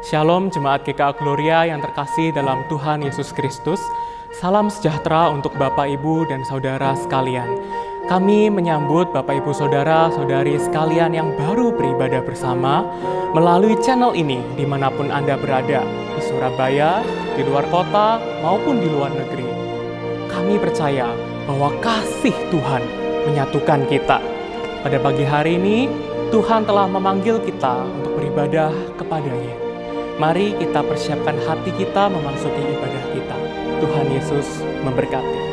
Shalom Jemaat GKA Gloria yang terkasih dalam Tuhan Yesus Kristus. Salam sejahtera untuk Bapak, Ibu, dan Saudara sekalian. Kami menyambut Bapak, Ibu, Saudara, Saudari sekalian yang baru beribadah bersama melalui channel ini dimanapun Anda berada, di Surabaya, di luar kota, maupun di luar negeri. Kami percaya bahwa kasih Tuhan menyatukan kita. Pada pagi hari ini, Tuhan telah memanggil kita untuk beribadah kepada-Nya. Mari kita persiapkan hati kita memasuki ibadah kita. Tuhan Yesus memberkati.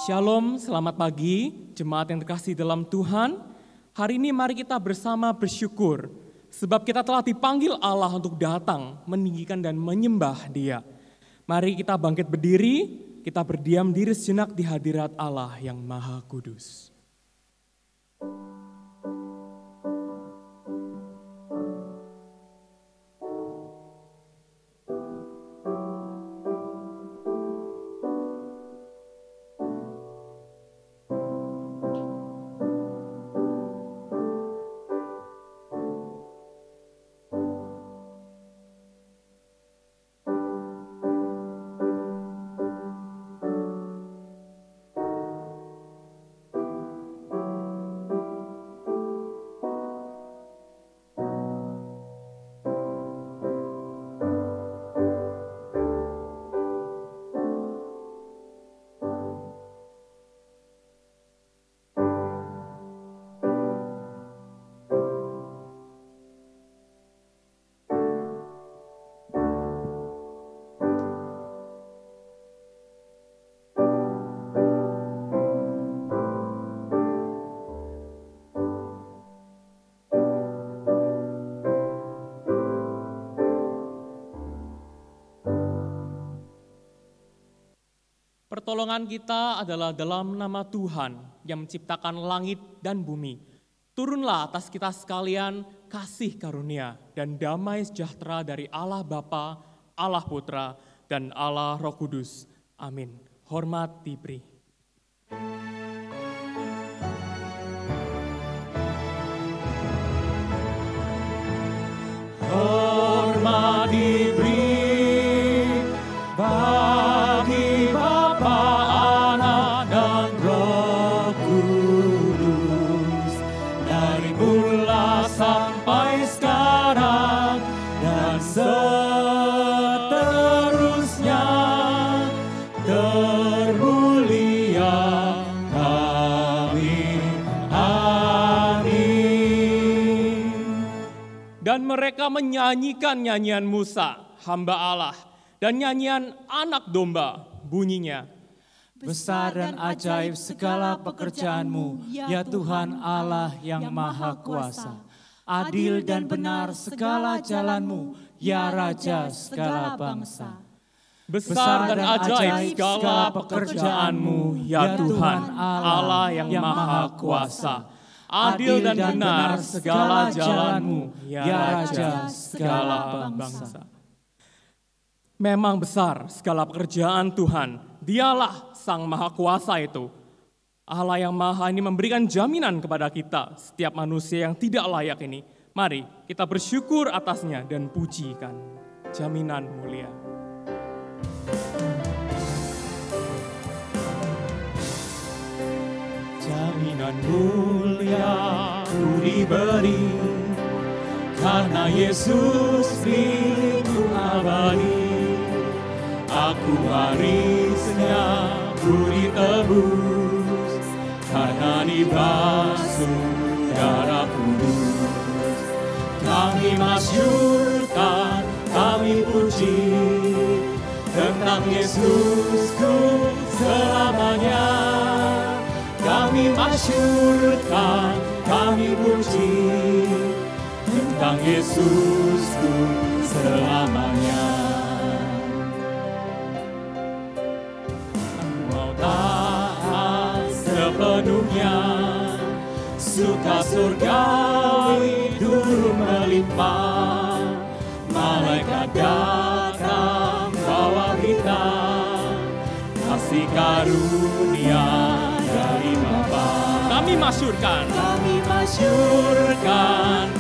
Shalom, selamat pagi, jemaat yang terkasih dalam Tuhan. Hari ini mari kita bersama bersyukur, sebab kita telah dipanggil Allah untuk datang, meninggikan dan menyembah Dia. Mari kita bangkit berdiri, kita berdiam diri sejenak di hadirat Allah yang Maha Kudus. pertolongan kita adalah dalam nama Tuhan yang menciptakan langit dan bumi. Turunlah atas kita sekalian kasih karunia dan damai sejahtera dari Allah Bapa, Allah Putra, dan Allah Roh Kudus. Amin. Hormat diberi. Hormat diberi bagi Bapa, Anak, dan Roh Kudus, dari mula sampai sekarang dan seterusnya. Termulia, amin, amin. Dan mereka menyanyikan nyanyian Musa, hamba Allah, dan nyanyian anak domba, bunyinya. Besar dan ajaib segala pekerjaan-Mu, ya Tuhan Allah yang Maha Kuasa. Adil dan benar segala jalan-Mu, ya Raja segala bangsa. Besar dan ajaib segala pekerjaan-Mu, ya Tuhan Allah yang Maha Kuasa. Adil dan benar segala jalan-Mu, ya Raja segala bangsa. Memang besar segala pekerjaan Tuhan, Dialah Sang Maha Kuasa itu. Allah yang Maha ini memberikan jaminan kepada kita, setiap manusia yang tidak layak ini. Mari kita bersyukur atasnya dan pujikan. Jaminan mulia. Jaminan mulia ku diberi, karena Yesus milikku abadi. Aku warisnya ku ditebus, karena dibasuh darah kudus. Kami masyurkan, kami puji, tentang Yesusku selamanya. Kami masyurkan, kami puji, tentang Yesusku selamanya. Mau taat sepenuhnya, suka surgawi turun melimpah. Malaikat datang bawa berita, kasih karunia dari Bapa. Kami masyurkan,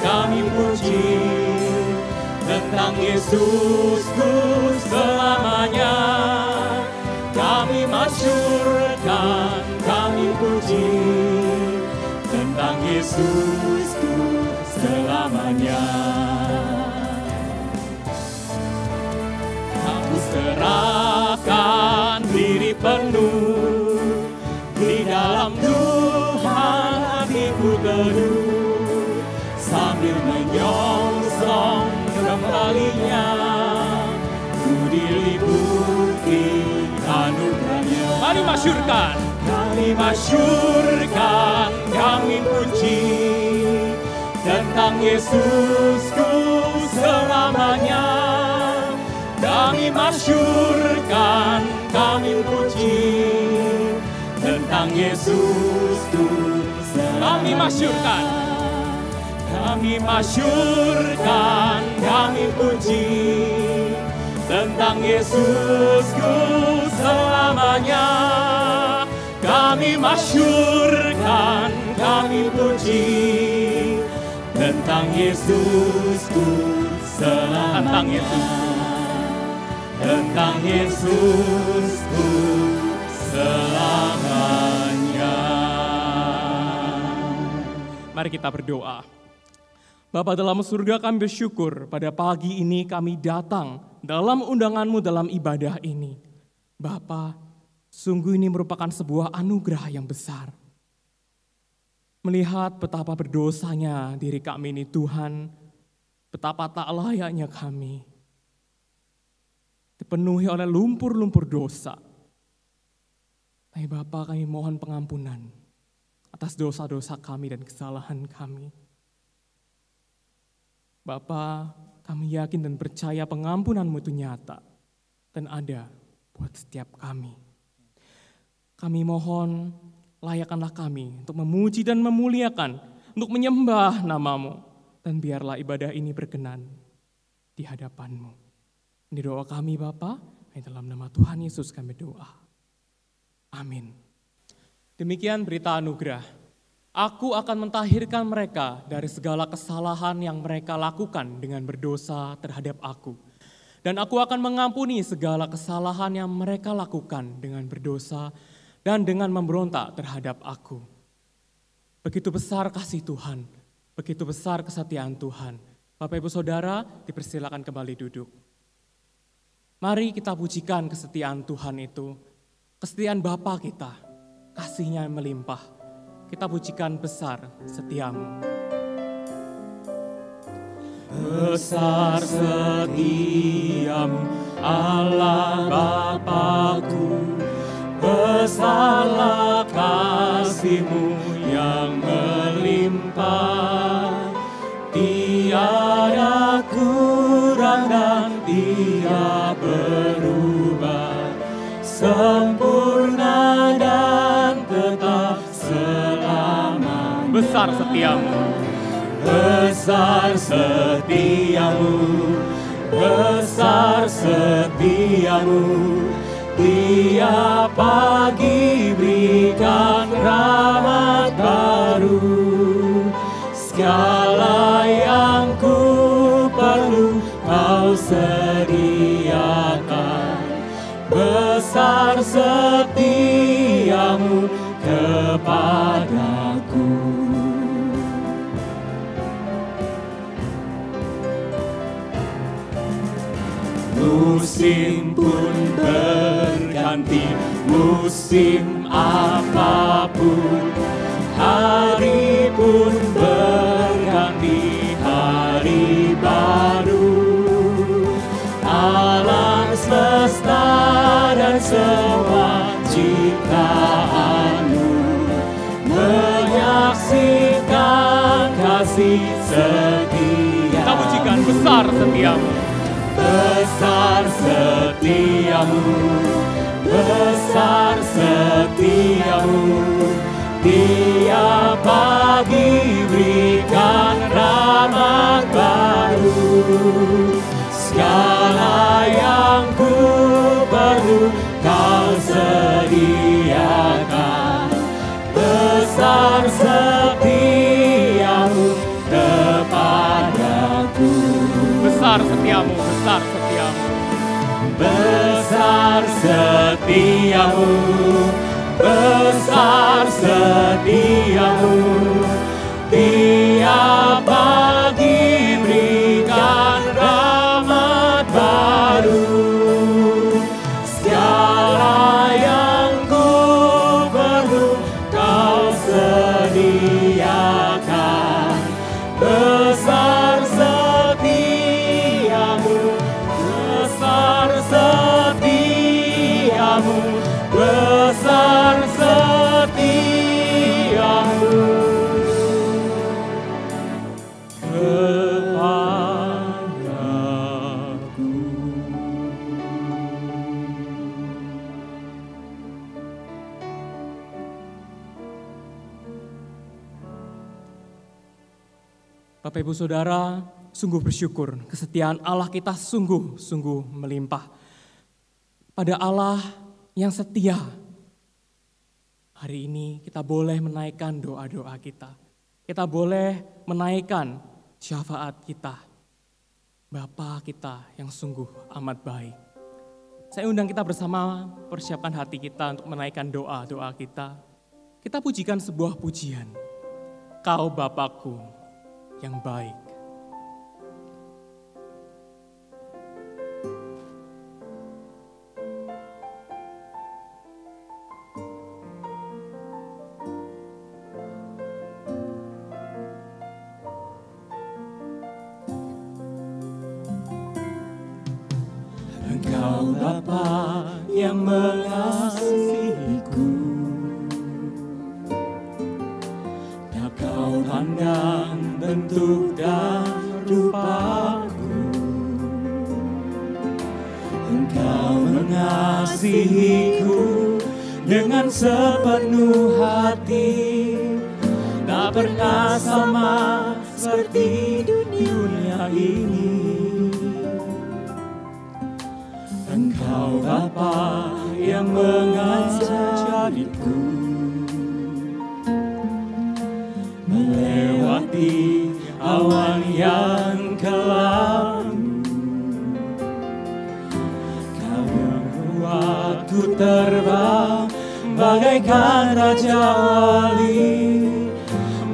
kami puji, tentang Yesusku selamanya. Kami masyurkan, kami puji, tentang Yesusku selamanya. Aku serahkan diri penuh, di dalam Tuhan hatiku teduh, sambil menyongsong kembalinya, ku diliputi anugerahnya. Mari masyurkan, kami puji, tentang Yesusku selamanya. Kami masyurkan, kami puji, tentang Yesusku selamanya. Kami masyurkan, kami puji, tentang Yesusku selamanya. Kami masyurkan, kami puji, tentang Yesusku selamanya. Tentang Yesusku selamanya. Mari kita berdoa. Bapa dalam surga, kami bersyukur pada pagi ini kami datang dalam undangan-Mu dalam ibadah ini. Bapa, sungguh ini merupakan sebuah anugerah yang besar. Melihat betapa berdosanya diri kami ini Tuhan, betapa tak layaknya kami, dipenuhi oleh lumpur-lumpur dosa. Tapi Bapa, kami mohon pengampunan atas dosa-dosa kami dan kesalahan kami. Bapa, kami yakin dan percaya pengampunan-Mu itu nyata dan ada buat setiap kami. Kami mohon, layakkanlah kami untuk memuji dan memuliakan, untuk menyembah nama-Mu. Dan biarlah ibadah ini berkenan di hadapan-Mu. Ini doa kami Bapa, dalam nama Tuhan Yesus kami doa. Amin. Demikian berita anugerah. Aku akan mentahirkan mereka dari segala kesalahan yang mereka lakukan dengan berdosa terhadap aku. Dan aku akan mengampuni segala kesalahan yang mereka lakukan dengan berdosa dan dengan memberontak terhadap aku. Begitu besar kasih Tuhan, begitu besar kesetiaan Tuhan. Bapak Ibu Saudara, dipersilakan kembali duduk. Mari kita pujikan kesetiaan Tuhan itu, kesetiaan Bapa kita, kasih-Nya yang melimpah. Kita pujikan besar setiamu. Besar setiamu, Allah Bapa-Ku, besarlah kasih-Mu yang melimpah. Tiada kurang dan Dia berubah, sempurna dan tetap selamanya. Besar setiamu, besar setiamu, besar setiamu. Tiap pagi berikan rahmat baru. Segala yang ku perlu Kau sediakan. Besar setiamu kepadaku. Musim pun berganti, musim apapun, hari pun berganti, hari baru. Alam semesta dan semua ciptaan-Mu menyaksikan kasih setia. Kita pujikan besar setiamu. Besar setiamu, besar setiamu. Tiap pagi berikan rahmat baru. Segala yang ku perlu Kau sediakan. Besar setiamu kepadaku. Besar setiamu, besar setiamu. Besar setiamu, besar setiamu. Tiap pagi berikan rahmat baru. Segala yang ku perlu Kau sediakan. Besar setiamu, besar setiamu, besar setiamu kepadaku. Bapak Ibu Saudara, sungguh bersyukur kesetiaan Allah kita sungguh-sungguh melimpah. Pada Allah yang setia, hari ini kita boleh menaikkan doa-doa kita. Kita boleh menaikkan syafaat kita. Bapa kita yang sungguh amat baik. Saya undang kita bersama persiapkan hati kita untuk menaikkan doa-doa kita. Kita pujikan sebuah pujian. Kau Bapakku yang baik. Engkau Bapa yang mengasihiku, tak Kau pandang bentuk dan rupaku. Engkau mengasihiku dengan sepenuh hati. Tak pernah sama seperti dunia ini. Engkau Bapa yang mengajariku melewati awan yang kelam. Kau yang membuatku terbang bagaikan raja wali,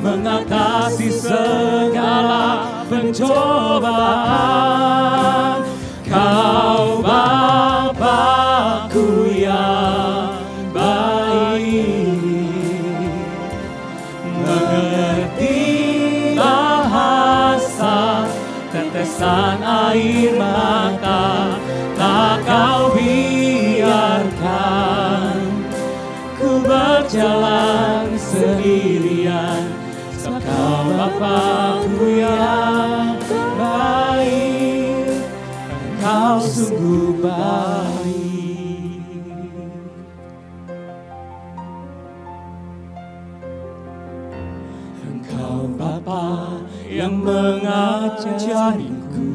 mengatasi segala pencobaan. Kau Bapa-Ku yang baik, mengerti bahasa tetesan air mata. Tak Kau biarkan ku berjalan sendirian. Sebab Kau Bapa-Ku yang baik, Engkau sungguh baik. Engkau Bapa yang mengajariku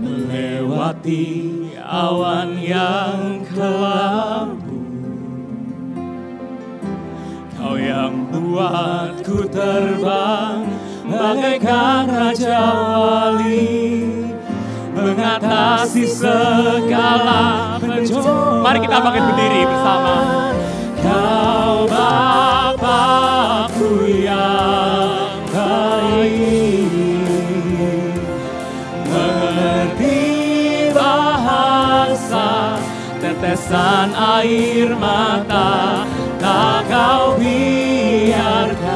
melewati awan yang kelabu. Kau yang buatku terbang bagaikan raja wali, mengatasi segala pencobaan. Mari kita bangkit berdiri bersama. Kau Bapa-Ku yang baik, mengerti bahasa tetesan air mata. Tak Kau biarkan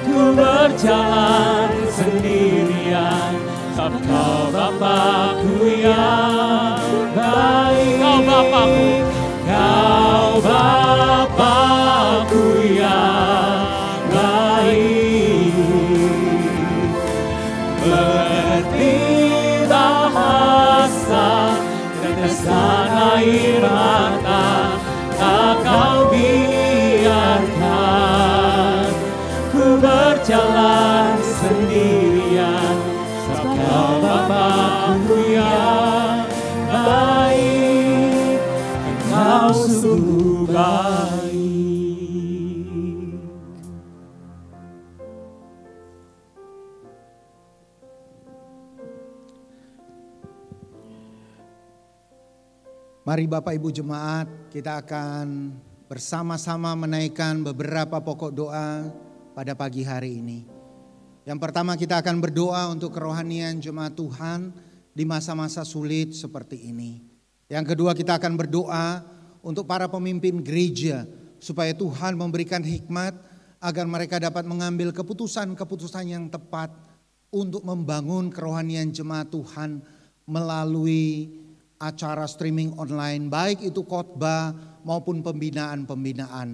ku berjalan sendirian. Sebab Kau Bapa-Ku yang baik. Kau Bapa-Ku, Kau Bapa-Ku yang baik, mengerti bahasa tetesan air mata. Tak Kau biarkan ku berjalan sendirian. Sebab Kau Bapa-Ku yang baik, Engkau sungguh baik. Mari Bapak Ibu Jemaat, kita akan bersama-sama menaikkan beberapa pokok doa pada pagi hari ini. Yang pertama, kita akan berdoa untuk kerohanian jemaat Tuhan di masa-masa sulit seperti ini. Yang kedua, kita akan berdoa untuk para pemimpin gereja supaya Tuhan memberikan hikmat agar mereka dapat mengambil keputusan-keputusan yang tepat untuk membangun kerohanian jemaat Tuhan melalui acara streaming online, baik itu khotbah maupun pembinaan-pembinaan.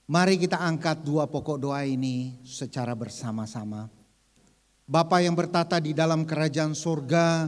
Mari kita angkat dua pokok doa ini secara bersama-sama. Bapa yang bertata di dalam kerajaan surga,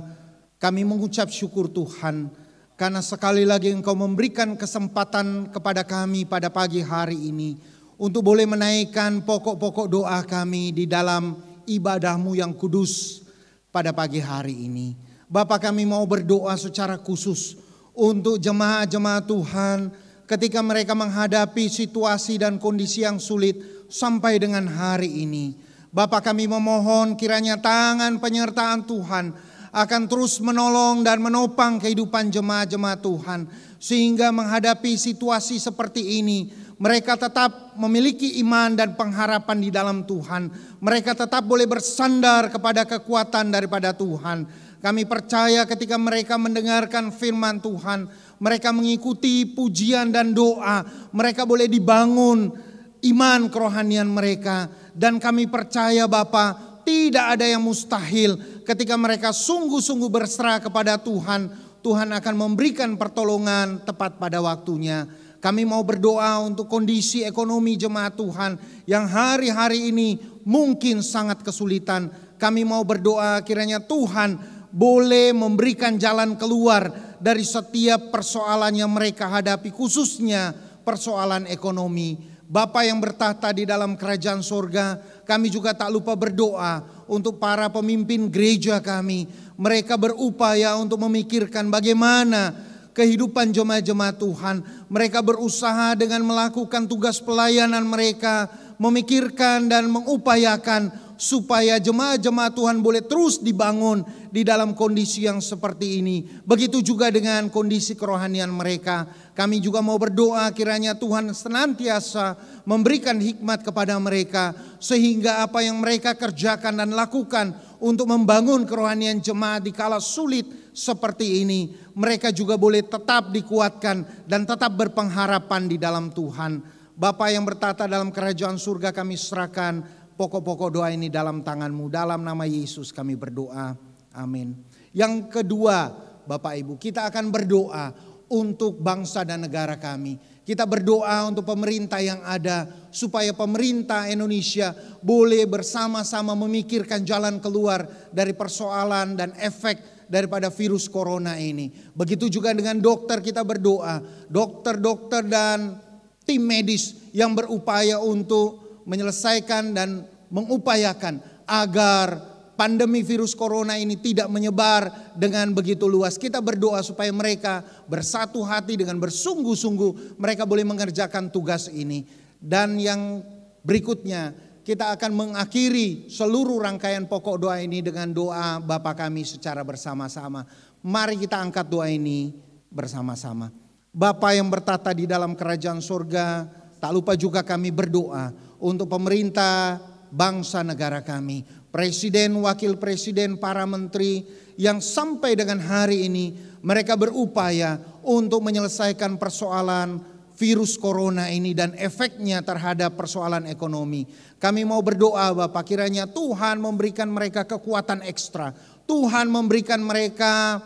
kami mengucap syukur Tuhan karena sekali lagi Engkau memberikan kesempatan kepada kami pada pagi hari ini untuk boleh menaikkan pokok-pokok doa kami di dalam ibadah-Mu yang kudus pada pagi hari ini. Bapa, kami mau berdoa secara khusus untuk jemaat-jemaat Tuhan ketika mereka menghadapi situasi dan kondisi yang sulit sampai dengan hari ini. Bapa, kami memohon kiranya tangan penyertaan Tuhan akan terus menolong dan menopang kehidupan jemaat-jemaat Tuhan. Sehingga menghadapi situasi seperti ini, mereka tetap memiliki iman dan pengharapan di dalam Tuhan. Mereka tetap boleh bersandar kepada kekuatan daripada Tuhan. Kami percaya ketika mereka mendengarkan firman Tuhan, mereka mengikuti pujian dan doa, mereka boleh dibangun iman kerohanian mereka. Dan kami percaya Bapa, tidak ada yang mustahil ketika mereka sungguh-sungguh berserah kepada Tuhan. Tuhan akan memberikan pertolongan tepat pada waktunya. Kami mau berdoa untuk kondisi ekonomi jemaat Tuhan yang hari-hari ini mungkin sangat kesulitan. Kami mau berdoa kiranya Tuhan boleh memberikan jalan keluar dari setiap persoalan yang mereka hadapi, khususnya persoalan ekonomi. Bapa yang bertahta di dalam kerajaan surga, kami juga tak lupa berdoa untuk para pemimpin gereja kami. Mereka berupaya untuk memikirkan bagaimana kehidupan jemaat-jemaat Tuhan. Mereka berusaha dengan melakukan tugas pelayanan mereka, memikirkan dan mengupayakan supaya jemaat-jemaat Tuhan boleh terus dibangun di dalam kondisi yang seperti ini. Begitu juga dengan kondisi kerohanian mereka. Kami juga mau berdoa kiranya Tuhan senantiasa memberikan hikmat kepada mereka, sehingga apa yang mereka kerjakan dan lakukan untuk membangun kerohanian jemaat di kala sulit seperti ini, mereka juga boleh tetap dikuatkan dan tetap berpengharapan di dalam Tuhan. Bapa yang bertata dalam kerajaan surga, kami serahkan pokok-pokok doa ini dalam tangan-Mu. Dalam nama Yesus kami berdoa. Amin. Yang kedua, Bapak Ibu, kita akan berdoa untuk bangsa dan negara kami. Kita berdoa untuk pemerintah yang ada, supaya pemerintah Indonesia boleh bersama-sama memikirkan jalan keluar dari persoalan dan efek daripada virus corona ini. Begitu juga dengan dokter, kita berdoa, dokter-dokter dan tim medis yang berupaya untuk menyelesaikan dan mengupayakan agar pandemi virus corona ini tidak menyebar dengan begitu luas. Kita berdoa supaya mereka bersatu hati dengan bersungguh-sungguh mereka boleh mengerjakan tugas ini. Dan yang berikutnya, kita akan mengakhiri seluruh rangkaian pokok doa ini dengan doa Bapa kami secara bersama-sama. Mari kita angkat doa ini bersama-sama. Bapa yang bertata di dalam kerajaan surga, tak lupa juga kami berdoa untuk pemerintah bangsa negara kami, presiden, wakil presiden, para menteri yang sampai dengan hari ini mereka berupaya untuk menyelesaikan persoalan virus corona ini dan efeknya terhadap persoalan ekonomi. Kami mau berdoa Bapak, kiranya Tuhan memberikan mereka kekuatan ekstra, Tuhan memberikan mereka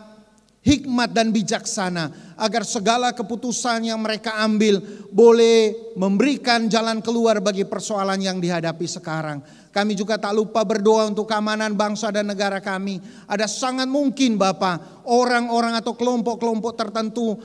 hikmat dan bijaksana agar segala keputusan yang mereka ambil boleh memberikan jalan keluar bagi persoalan yang dihadapi sekarang. Kami juga tak lupa berdoa untuk keamanan bangsa dan negara kami. Ada sangat mungkin Bapak, orang-orang atau kelompok-kelompok tertentu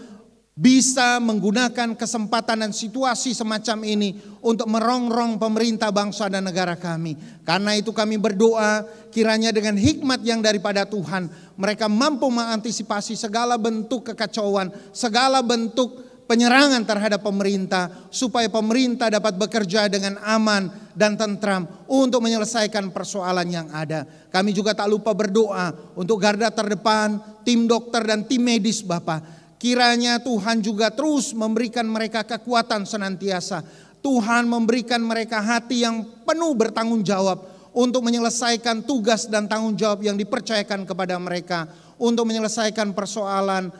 bisa menggunakan kesempatan dan situasi semacam ini untuk merongrong pemerintah bangsa dan negara kami. Karena itu kami berdoa kiranya dengan hikmat yang daripada Tuhan, mereka mampu mengantisipasi segala bentuk kekacauan, segala bentuk penyerangan terhadap pemerintah, supaya pemerintah dapat bekerja dengan aman dan tentram untuk menyelesaikan persoalan yang ada. Kami juga tak lupa berdoa untuk garda terdepan, tim dokter dan tim medis Bapak. Kiranya Tuhan juga terus memberikan mereka kekuatan senantiasa. Tuhan memberikan mereka hati yang penuh bertanggung jawab untuk menyelesaikan tugas dan tanggung jawab yang dipercayakan kepada mereka untuk menyelesaikan persoalan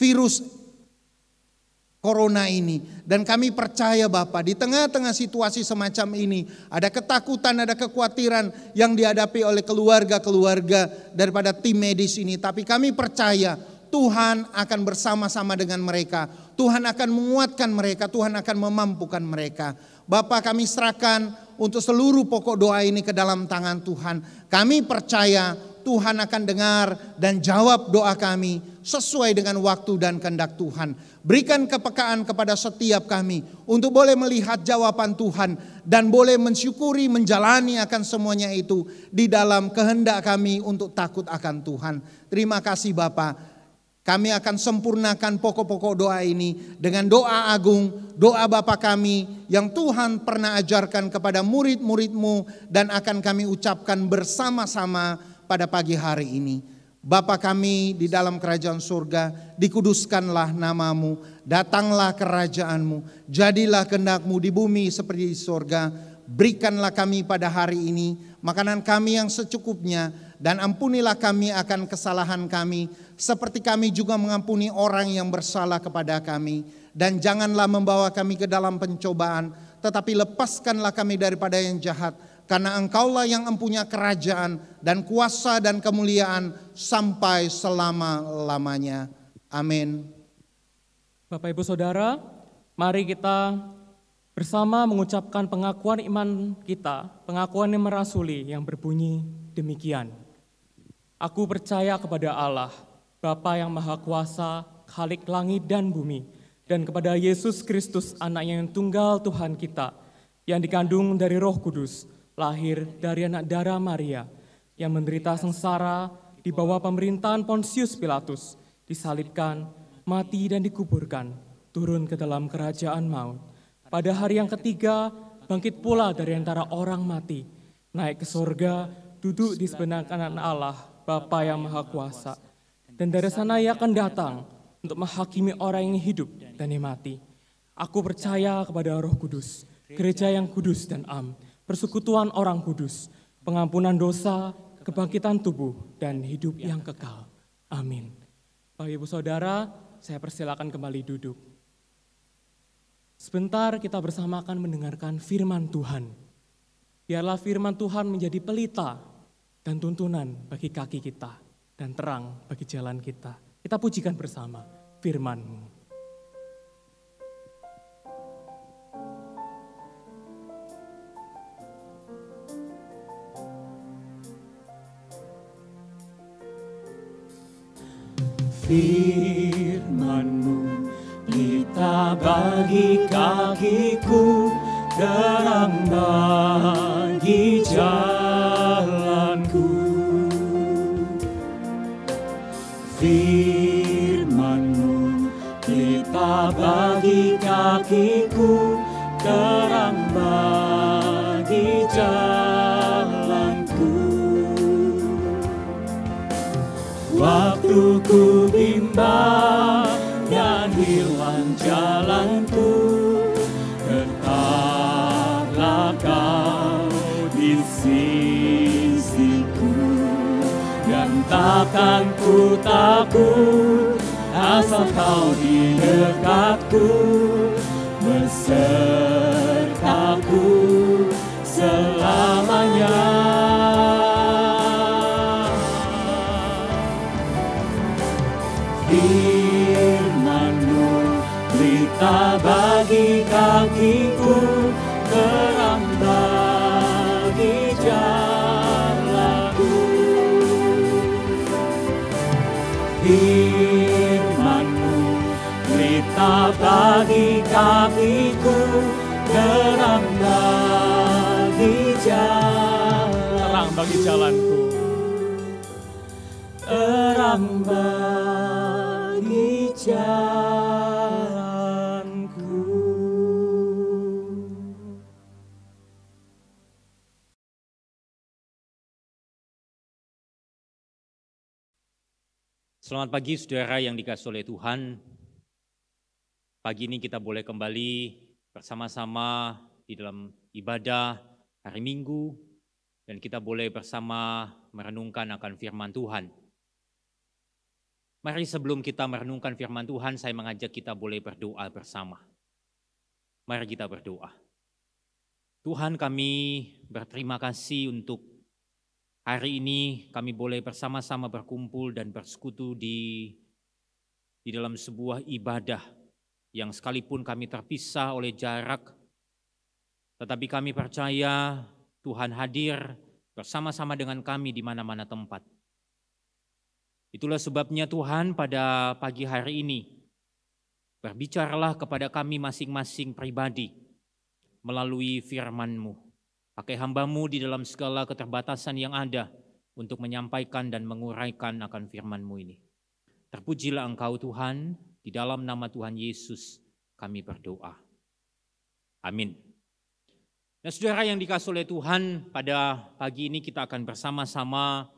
virus corona ini. Dan kami percaya Bapak, di tengah-tengah situasi semacam ini ada ketakutan, ada kekhawatiran yang dihadapi oleh keluarga-keluarga daripada tim medis ini. Tapi kami percaya Tuhan akan bersama-sama dengan mereka. Tuhan akan menguatkan mereka, Tuhan akan memampukan mereka. Bapa, kami serahkan untuk seluruh pokok doa ini ke dalam tangan Tuhan. Kami percaya Tuhan akan dengar dan jawab doa kami sesuai dengan waktu dan kehendak Tuhan. Berikan kepekaan kepada setiap kami untuk boleh melihat jawaban Tuhan dan boleh mensyukuri, menjalani akan semuanya itu di dalam kehendak kami untuk takut akan Tuhan. Terima kasih Bapa. Kami akan sempurnakan pokok-pokok doa ini dengan doa agung, doa Bapa kami yang Tuhan pernah ajarkan kepada murid-murid-Mu dan akan kami ucapkan bersama-sama pada pagi hari ini. Bapa kami di dalam kerajaan surga, dikuduskanlah nama-Mu, datanglah kerajaan-Mu, jadilah kehendak-Mu di bumi seperti di surga. Berikanlah kami pada hari ini makanan kami yang secukupnya, dan ampunilah kami akan kesalahan kami, seperti kami juga mengampuni orang yang bersalah kepada kami. Dan janganlah membawa kami ke dalam pencobaan, tetapi lepaskanlah kami daripada yang jahat. Karena Engkaulah yang mempunyai kerajaan dan kuasa dan kemuliaan sampai selama-lamanya. Amin. Bapak Ibu Saudara, mari kita bersama mengucapkan pengakuan iman kita, pengakuan yang merasuli yang berbunyi demikian. Aku percaya kepada Allah, Bapa yang Maha Kuasa, Khalik langit dan bumi, dan kepada Yesus Kristus, Anaknya yang tunggal Tuhan kita, yang dikandung dari Roh Kudus, lahir dari anak darah Maria, yang menderita sengsara di bawah pemerintahan Pontius Pilatus, disalibkan, mati dan dikuburkan, turun ke dalam kerajaan maut. Pada hari yang ketiga, bangkit pula dari antara orang mati, naik ke sorga, duduk di sebelah kanan Allah, Bapa yang Maha Kuasa. Dan dari sana Ia akan datang untuk menghakimi orang yang hidup dan yang mati. Aku percaya kepada Roh Kudus, gereja yang kudus dan am, persekutuan orang kudus, pengampunan dosa, kebangkitan tubuh, dan hidup yang kekal. Amin. Bapak Ibu Saudara, saya persilakan kembali duduk. Sebentar kita bersama akan mendengarkan firman Tuhan. Biarlah firman Tuhan menjadi pelita dan tuntunan bagi kaki kita, dan terang bagi jalan kita. Kita pujikan bersama firman-Mu. Firman-Mu pelita bagi kakiku, terang bagi jalanku. Firman-Mu pelita bagi kakiku, terang bagi jalanku. Waktu ku bimbang dan hilang jalanku, tetaplah Kau di sisiku, dan takkan ku takut asal Kau di dekatku, besertaku selamanya. Firman-Mu pelita bagi kakiku, terang bagi jalanku. Firman-Mu pelita bagi kakiku, terang bagi jalanku. Terang bagi jalanku. Terang bagi jalanku. Selamat pagi saudara yang dikasihi oleh Tuhan. Pagi ini kita boleh kembali bersama-sama di dalam ibadah hari Minggu, dan kita boleh bersama merenungkan akan firman Tuhan. Mari sebelum kita merenungkan firman Tuhan, saya mengajak kita boleh berdoa bersama. Mari kita berdoa. Tuhan, kami berterima kasih untuk hari ini kami boleh bersama-sama berkumpul dan bersekutu di dalam sebuah ibadah yang sekalipun kami terpisah oleh jarak, tetapi kami percaya Tuhan hadir bersama-sama dengan kami di mana-mana tempat. Itulah sebabnya Tuhan pada pagi hari ini berbicaralah kepada kami masing-masing pribadi melalui firman-Mu. Pakai hamba-Mu di dalam segala keterbatasan yang ada untuk menyampaikan dan menguraikan akan firman-Mu ini. Terpujilah Engkau Tuhan, di dalam nama Tuhan Yesus kami berdoa. Amin. Nah saudara yang dikasihi oleh Tuhan, pada pagi ini kita akan bersama-sama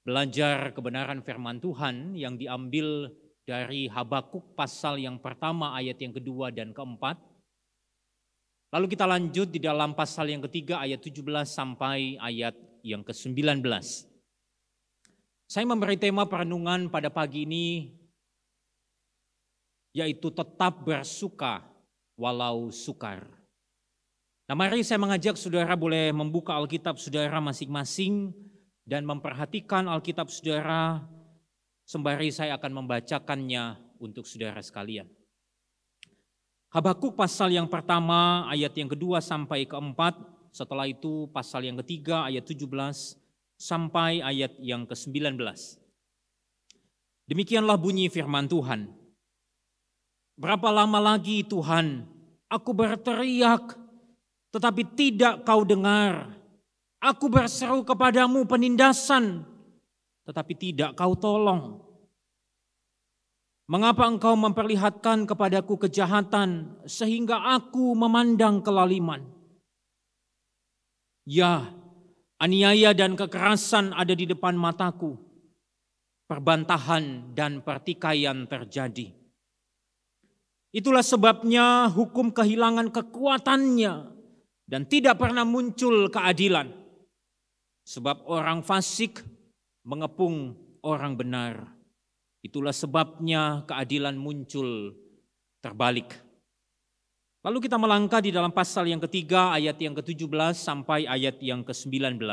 belajar kebenaran firman Tuhan yang diambil dari Habakuk pasal yang pertama ayat yang kedua dan keempat. Lalu kita lanjut di dalam pasal yang ketiga ayat 17 sampai ayat yang ke-19. Saya memberi tema perenungan pada pagi ini yaitu tetap bersuka walau sukar. Nah mari saya mengajak saudara boleh membuka Alkitab saudara masing-masing dan memperhatikan Alkitab saudara sembari saya akan membacakannya untuk saudara sekalian. Habakuk pasal yang pertama ayat yang kedua sampai keempat, setelah itu pasal yang ketiga ayat 17 sampai ayat yang ke-19. Demikianlah bunyi firman Tuhan. Berapa lama lagi Tuhan, aku berteriak, tetapi tidak kau dengar. Aku berseru kepadamu penindasan, tetapi tidak kau tolong. Mengapa engkau memperlihatkan kepadaku kejahatan, sehingga aku memandang kelaliman? Ya, aniaya dan kekerasan ada di depan mataku. Perbantahan dan pertikaian terjadi. Itulah sebabnya hukum kehilangan kekuatannya dan tidak pernah muncul keadilan. Sebab orang fasik mengepung orang benar. Itulah sebabnya keadilan muncul terbalik. Lalu kita melangkah di dalam pasal yang ketiga ayat yang ke-17 sampai ayat yang ke-19.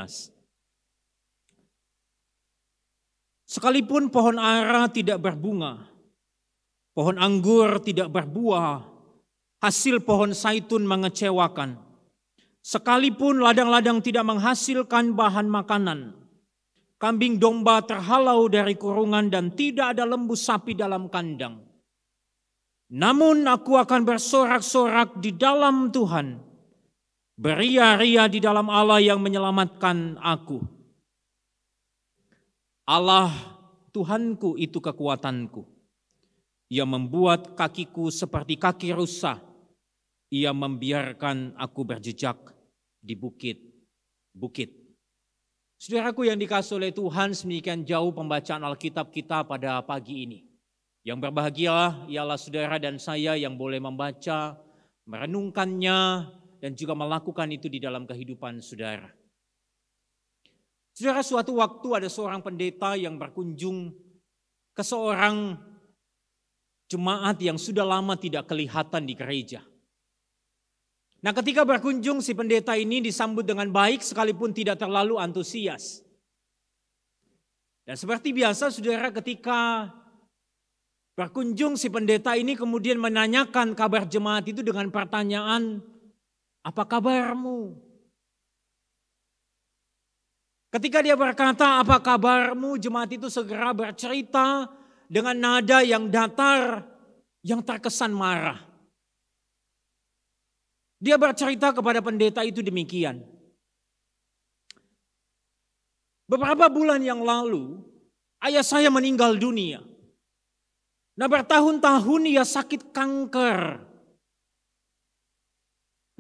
Sekalipun pohon ara tidak berbunga, pohon anggur tidak berbuah, hasil pohon zaitun mengecewakan. Sekalipun ladang-ladang tidak menghasilkan bahan makanan, kambing domba terhalau dari kurungan dan tidak ada lembu sapi dalam kandang. Namun aku akan bersorak-sorak di dalam Tuhan, beria-ria di dalam Allah yang menyelamatkan aku. Allah Tuhanku itu kekuatanku. Ia membuat kakiku seperti kaki rusa. Ia membiarkan aku berjejak di bukit-bukit. Saudaraku yang dikasihi oleh Tuhan, sedemikian jauh pembacaan Alkitab kita pada pagi ini. Yang berbahagia ialah saudara dan saya yang boleh membaca, merenungkannya, dan juga melakukan itu di dalam kehidupan saudara. Saudara, suatu waktu ada seorang pendeta yang berkunjung ke seorang jemaat yang sudah lama tidak kelihatan di gereja. Nah, ketika berkunjung si pendeta ini disambut dengan baik sekalipun tidak terlalu antusias. Dan seperti biasa saudara, ketika berkunjung si pendeta ini kemudian menanyakan kabar jemaat itu dengan pertanyaan, apa kabarmu? Ketika dia berkata, apa kabarmu? Jemaat itu segera bercerita dengan nada yang datar, yang terkesan marah. Dia bercerita kepada pendeta itu demikian. Beberapa bulan yang lalu, ayah saya meninggal dunia. Nah, bertahun-tahun ia sakit kanker.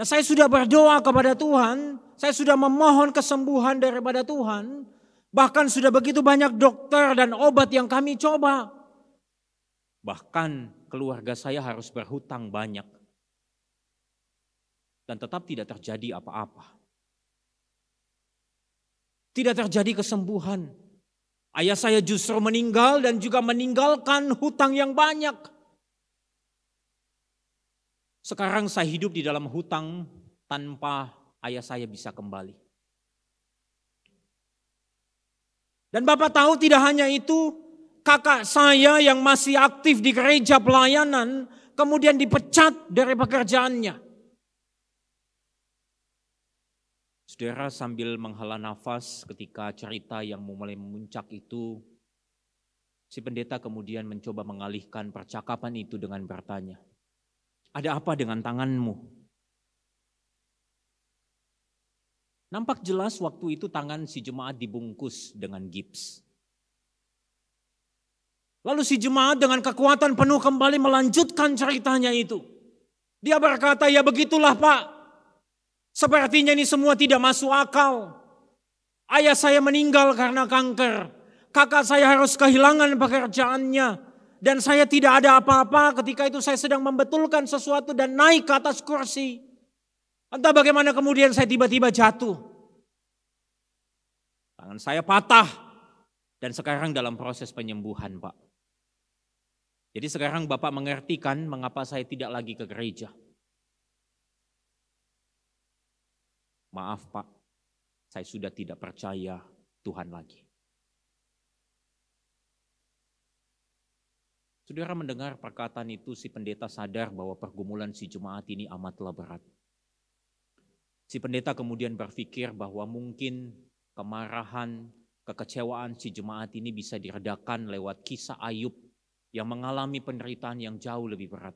Nah, saya sudah berdoa kepada Tuhan, saya sudah memohon kesembuhan daripada Tuhan, bahkan sudah begitu banyak dokter dan obat yang kami coba. Bahkan keluarga saya harus berhutang banyak. Dan tetap tidak terjadi apa-apa. Tidak terjadi kesembuhan. Ayah saya justru meninggal dan juga meninggalkan hutang yang banyak. Sekarang saya hidup di dalam hutang tanpa ayah saya bisa kembali. Dan Bapak tahu tidak hanya itu, kakak saya yang masih aktif di gereja pelayanan kemudian dipecat dari pekerjaannya. Saudara, sambil menghela nafas ketika cerita yang mulai memuncak itu, si pendeta kemudian mencoba mengalihkan percakapan itu dengan bertanya, ada apa dengan tanganmu? Nampak jelas waktu itu tangan si jemaat dibungkus dengan gips. Lalu si jemaat dengan kekuatan penuh kembali melanjutkan ceritanya itu. Dia berkata, ya begitulah Pak. Sepertinya ini semua tidak masuk akal. Ayah saya meninggal karena kanker. Kakak saya harus kehilangan pekerjaannya. Dan saya tidak ada apa-apa ketika itu saya sedang membetulkan sesuatu dan naik ke atas kursi. Entah bagaimana kemudian saya tiba-tiba jatuh. Tangan saya patah dan sekarang dalam proses penyembuhan, Pak. Jadi sekarang Bapak mengerti kan mengapa saya tidak lagi ke gereja. Maaf Pak, saya sudah tidak percaya Tuhan lagi. Saudara mendengar perkataan itu, si pendeta sadar bahwa pergumulan si jemaat ini amatlah berat. Si pendeta kemudian berpikir bahwa mungkin kemarahan, kekecewaan si jemaat ini bisa diredakan lewat kisah Ayub yang mengalami penderitaan yang jauh lebih berat.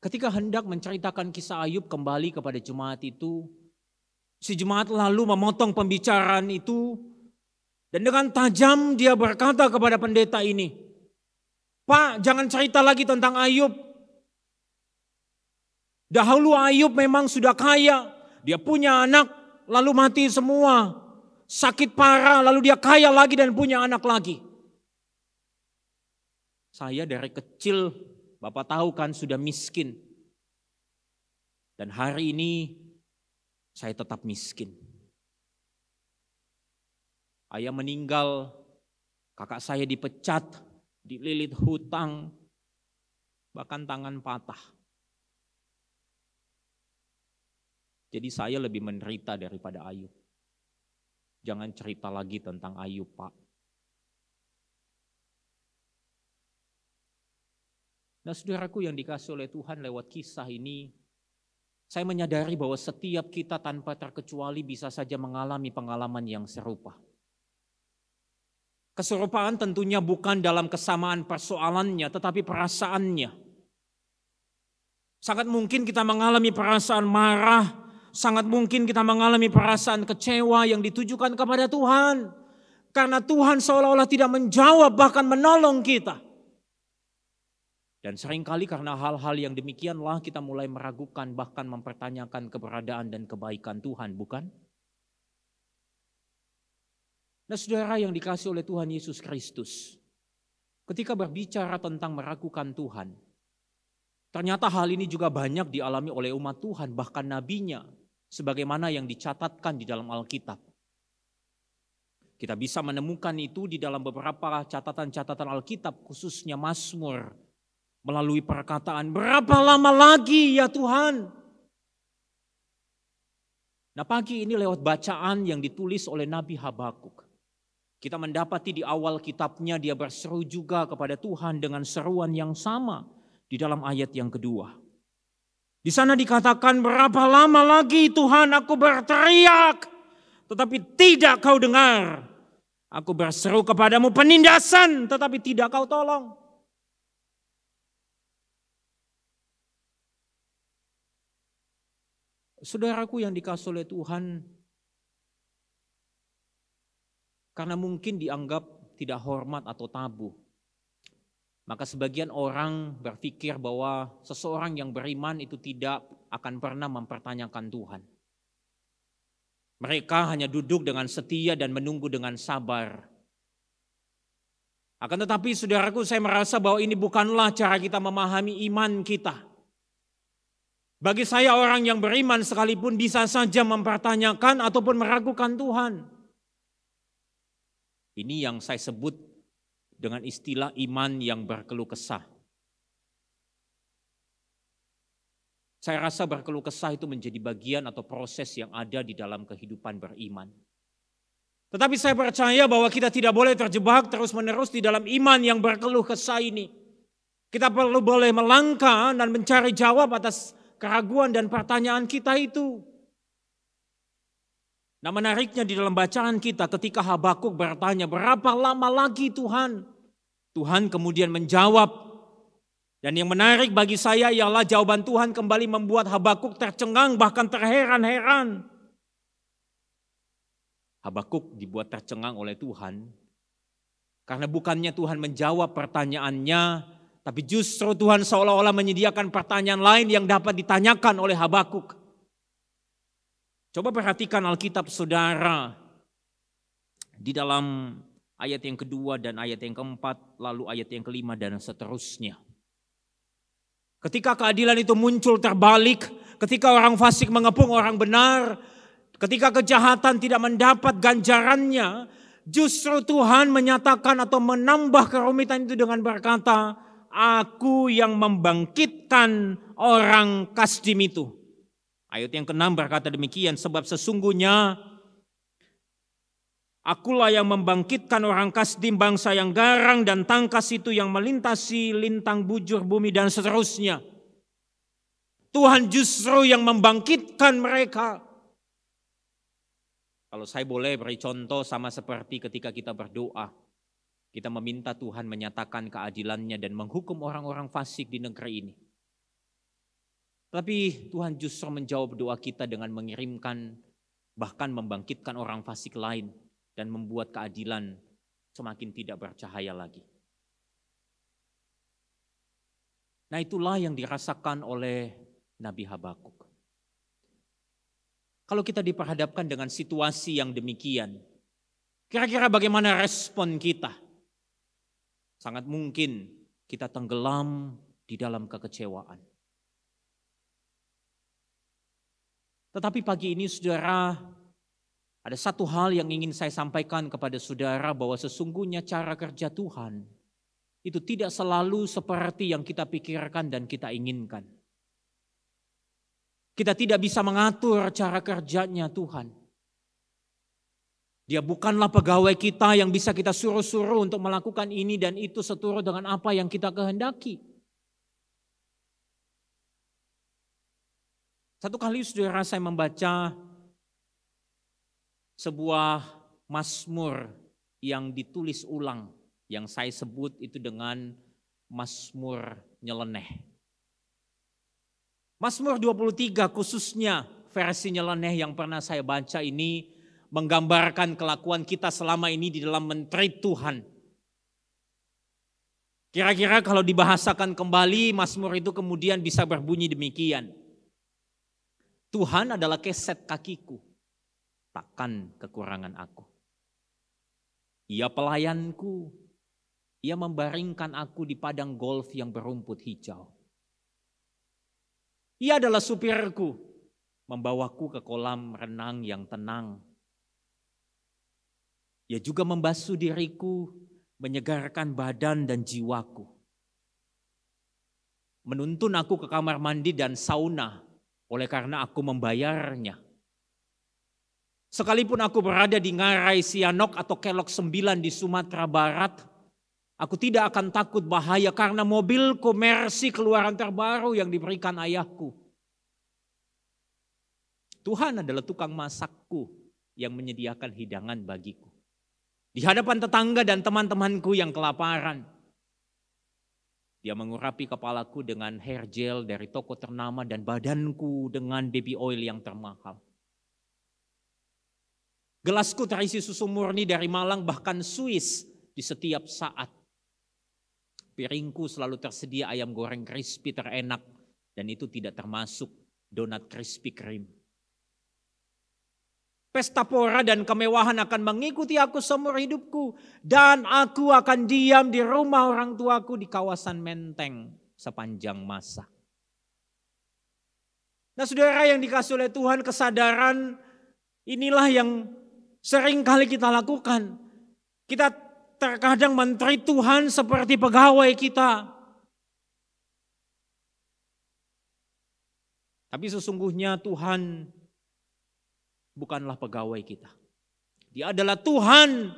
Ketika hendak menceritakan kisah Ayub kembali kepada jemaat itu, si jemaat lalu memotong pembicaraan itu dan dengan tajam dia berkata kepada pendeta ini, "Pak, jangan cerita lagi tentang Ayub. Dahulu Ayub memang sudah kaya, dia punya anak lalu mati semua. Sakit parah lalu dia kaya lagi dan punya anak lagi. Saya dari kecil, Bapak tahu kan, sudah miskin. Dan hari ini saya tetap miskin. Ayah meninggal, kakak saya dipecat, dililit hutang, bahkan tangan patah. Jadi saya lebih menderita daripada Ayub. Jangan cerita lagi tentang Ayub, Pak." Nah, saudaraku yang dikasih oleh Tuhan, lewat kisah ini, saya menyadari bahwa setiap kita tanpa terkecuali bisa saja mengalami pengalaman yang serupa. Keserupaan tentunya bukan dalam kesamaan persoalannya, tetapi perasaannya. Sangat mungkin kita mengalami perasaan marah, sangat mungkin kita mengalami perasaan kecewa yang ditujukan kepada Tuhan. Karena Tuhan seolah-olah tidak menjawab, bahkan menolong kita. Dan seringkali karena hal-hal yang demikianlah kita mulai meragukan, bahkan mempertanyakan keberadaan dan kebaikan Tuhan, bukan? Nah, saudara yang dikasih oleh Tuhan Yesus Kristus, ketika berbicara tentang meragukan Tuhan, ternyata hal ini juga banyak dialami oleh umat Tuhan, bahkan nabinya, sebagaimana yang dicatatkan di dalam Alkitab. Kita bisa menemukan itu di dalam beberapa catatan-catatan Alkitab, khususnya Mazmur, melalui perkataan, "Berapa lama lagi ya Tuhan?" Nah, pagi ini lewat bacaan yang ditulis oleh Nabi Habakuk, kita mendapati di awal kitabnya dia berseru juga kepada Tuhan dengan seruan yang sama di dalam ayat yang kedua. Di sana dikatakan, "Berapa lama lagi Tuhan aku berteriak, tetapi tidak kau dengar. Aku berseru kepadamu penindasan, tetapi tidak kau tolong." Saudaraku yang dikasih oleh Tuhan, karena mungkin dianggap tidak hormat atau tabu, maka sebagian orang berpikir bahwa seseorang yang beriman itu tidak akan pernah mempertanyakan Tuhan. Mereka hanya duduk dengan setia dan menunggu dengan sabar. Akan tetapi saudaraku, saya merasa bahwa ini bukanlah cara kita memahami iman kita. Bagi saya, orang yang beriman sekalipun bisa saja mempertanyakan ataupun meragukan Tuhan. Ini yang saya sebut dengan istilah iman yang berkeluh kesah. Saya rasa berkeluh kesah itu menjadi bagian atau proses yang ada di dalam kehidupan beriman. Tetapi saya percaya bahwa kita tidak boleh terjebak terus-menerus di dalam iman yang berkeluh kesah ini. Kita perlu boleh melangkah dan mencari jawab atas keraguan dan pertanyaan kita itu. Nah, menariknya di dalam bacaan kita ketika Habakuk bertanya, "Berapa lama lagi Tuhan?" Tuhan kemudian menjawab. Dan yang menarik bagi saya ialah jawaban Tuhan kembali membuat Habakuk tercengang, bahkan terheran-heran. Habakuk dibuat tercengang oleh Tuhan karena bukannya Tuhan menjawab pertanyaannya, tapi justru Tuhan seolah-olah menyediakan pertanyaan lain yang dapat ditanyakan oleh Habakuk. Coba perhatikan Alkitab saudara di dalam ayat yang kedua dan ayat yang keempat, lalu ayat yang kelima dan seterusnya. Ketika keadilan itu muncul terbalik, ketika orang fasik mengepung orang benar, ketika kejahatan tidak mendapat ganjarannya, justru Tuhan menyatakan atau menambah kerumitan itu dengan berkata, "Aku yang membangkitkan orang Kasdim itu." Ayat yang ke-6 berkata demikian, "Sebab sesungguhnya akulah yang membangkitkan orang Kasdim, bangsa yang garang dan tangkas itu, yang melintasi lintang bujur bumi," dan seterusnya. Tuhan justru yang membangkitkan mereka. Kalau saya boleh beri contoh, sama seperti ketika kita berdoa, kita meminta Tuhan menyatakan keadilannya dan menghukum orang-orang fasik di negeri ini. Tapi Tuhan justru menjawab doa kita dengan mengirimkan, bahkan membangkitkan orang fasik lain dan membuat keadilan semakin tidak bercahaya lagi. Nah, itulah yang dirasakan oleh Nabi Habakuk. Kalau kita diperhadapkan dengan situasi yang demikian, kira-kira bagaimana respon kita? Sangat mungkin kita tenggelam di dalam kekecewaan. Tetapi pagi ini saudara, ada satu hal yang ingin saya sampaikan kepada saudara, bahwa sesungguhnya cara kerja Tuhan itu tidak selalu seperti yang kita pikirkan dan kita inginkan. Kita tidak bisa mengatur cara kerjanya Tuhan. Dia bukanlah pegawai kita yang bisa kita suruh-suruh untuk melakukan ini dan itu seturut dengan apa yang kita kehendaki. Satu kali saudara, saya membaca sebuah mazmur yang ditulis ulang, yang saya sebut itu dengan mazmur nyeleneh. Mazmur 23 khususnya versi nyeleneh yang pernah saya baca ini menggambarkan kelakuan kita selama ini di dalam men-treat Tuhan. Kira-kira kalau dibahasakan kembali, mazmur itu kemudian bisa berbunyi demikian. Tuhan adalah keset kakiku, takkan kekurangan aku. Ia pelayanku, ia membaringkan aku di padang golf yang berumput hijau. Ia adalah supirku, membawaku ke kolam renang yang tenang. Ia juga membasuh diriku, menyegarkan badan dan jiwaku. Menuntun aku ke kamar mandi dan sauna, oleh karena aku membayarnya. Sekalipun aku berada di Ngarai Sianok atau Kelok 9 di Sumatera Barat, aku tidak akan takut bahaya karena mobilku Mercy keluaran terbaru yang diberikan ayahku. Tuhan adalah tukang masakku yang menyediakan hidangan bagiku. Di hadapan tetangga dan teman-temanku yang kelaparan. Dia mengurapi kepalaku dengan hair gel dari toko ternama dan badanku dengan baby oil yang termahal. Gelasku terisi susu murni dari Malang bahkan Swiss di setiap saat. Piringku selalu tersedia ayam goreng crispy terenak dan itu tidak termasuk donat crispy cream. Pesta pora dan kemewahan akan mengikuti aku seumur hidupku. Dan aku akan diam di rumah orang tuaku di kawasan Menteng sepanjang masa. Nah saudara yang dikasih oleh Tuhan, kesadaran inilah yang sering kali kita lakukan. Kita terkadang men-treat Tuhan seperti pegawai kita. Tapi sesungguhnya Tuhan bukanlah pegawai kita. Dia adalah Tuhan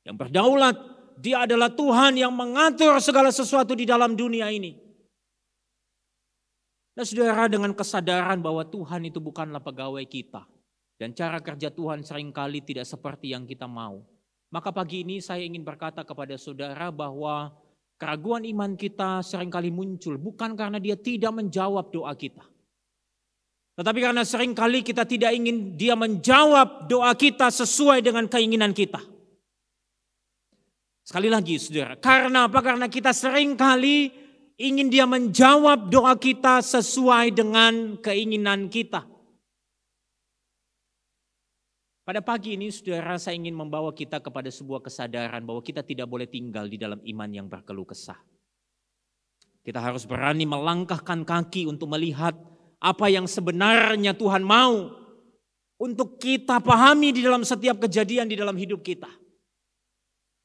yang berdaulat. Dia adalah Tuhan yang mengatur segala sesuatu di dalam dunia ini. Nah saudara, dengan kesadaran bahwa Tuhan itu bukanlah pegawai kita. Dan cara kerja Tuhan seringkali tidak seperti yang kita mau. Maka pagi ini saya ingin berkata kepada saudara bahwa keraguan iman kita seringkali muncul. Bukan karena dia tidak menjawab doa kita. Tetapi karena seringkali kita tidak ingin dia menjawab doa kita sesuai dengan keinginan kita. Sekali lagi saudara, karena apa? Karena kita seringkali ingin dia menjawab doa kita sesuai dengan keinginan kita. Pada pagi ini saudara, saya ingin membawa kita kepada sebuah kesadaran bahwa kita tidak boleh tinggal di dalam iman yang berkeluh kesah. Kita harus berani melangkahkan kaki untuk melihat apa yang sebenarnya Tuhan mau untuk kita pahami di dalam setiap kejadian di dalam hidup kita.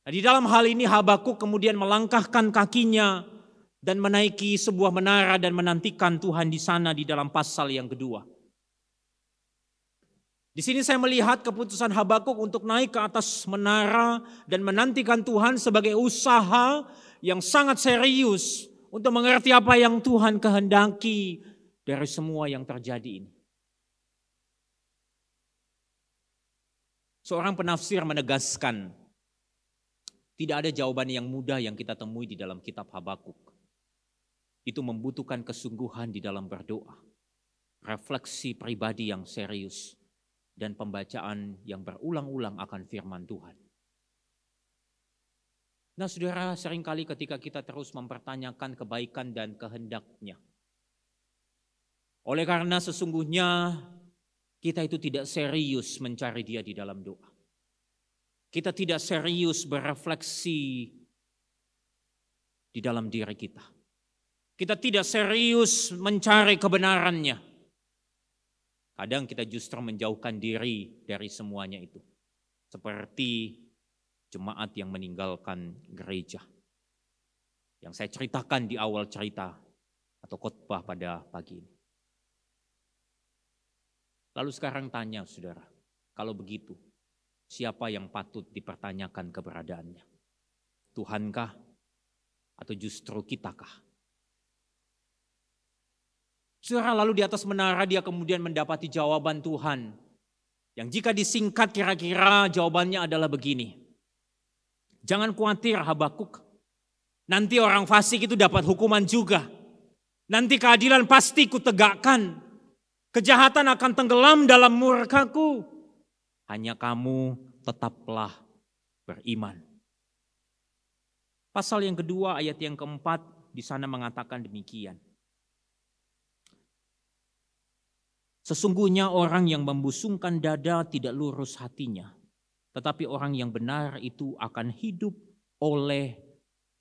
Nah, di dalam hal ini Habakuk kemudian melangkahkan kakinya dan menaiki sebuah menara dan menantikan Tuhan di sana di dalam pasal yang kedua. Di sini saya melihat keputusan Habakuk untuk naik ke atas menara dan menantikan Tuhan sebagai usaha yang sangat serius untuk mengerti apa yang Tuhan kehendaki dari semua yang terjadi ini. Seorang penafsir menegaskan, tidak ada jawaban yang mudah yang kita temui di dalam kitab Habakuk. Itu membutuhkan kesungguhan di dalam berdoa, refleksi pribadi yang serius, dan pembacaan yang berulang-ulang akan firman Tuhan. Nah saudara, seringkali ketika kita terus mempertanyakan kebaikan dan kehendaknya, oleh karena sesungguhnya kita itu tidak serius mencari Dia di dalam doa. Kita tidak serius berefleksi di dalam diri kita. Kita tidak serius mencari kebenarannya. Kadang kita justru menjauhkan diri dari semuanya itu. Seperti jemaat yang meninggalkan gereja. Yang saya ceritakan di awal cerita atau khotbah pada pagi ini. Lalu sekarang tanya saudara, kalau begitu siapa yang patut dipertanyakan keberadaannya? Tuhankah atau justru kitakah? Saudara, lalu di atas menara dia kemudian mendapati jawaban Tuhan. Yang jika disingkat kira-kira jawabannya adalah begini. Jangan khawatir Habakuk, nanti orang fasik itu dapat hukuman juga. Nanti keadilan pasti kutegakkan. Kejahatan akan tenggelam dalam murkaku. Hanya kamu tetaplah beriman. Pasal yang kedua ayat yang keempat di sana mengatakan demikian. Sesungguhnya orang yang membusungkan dada tidak lurus hatinya. Tetapi orang yang benar itu akan hidup oleh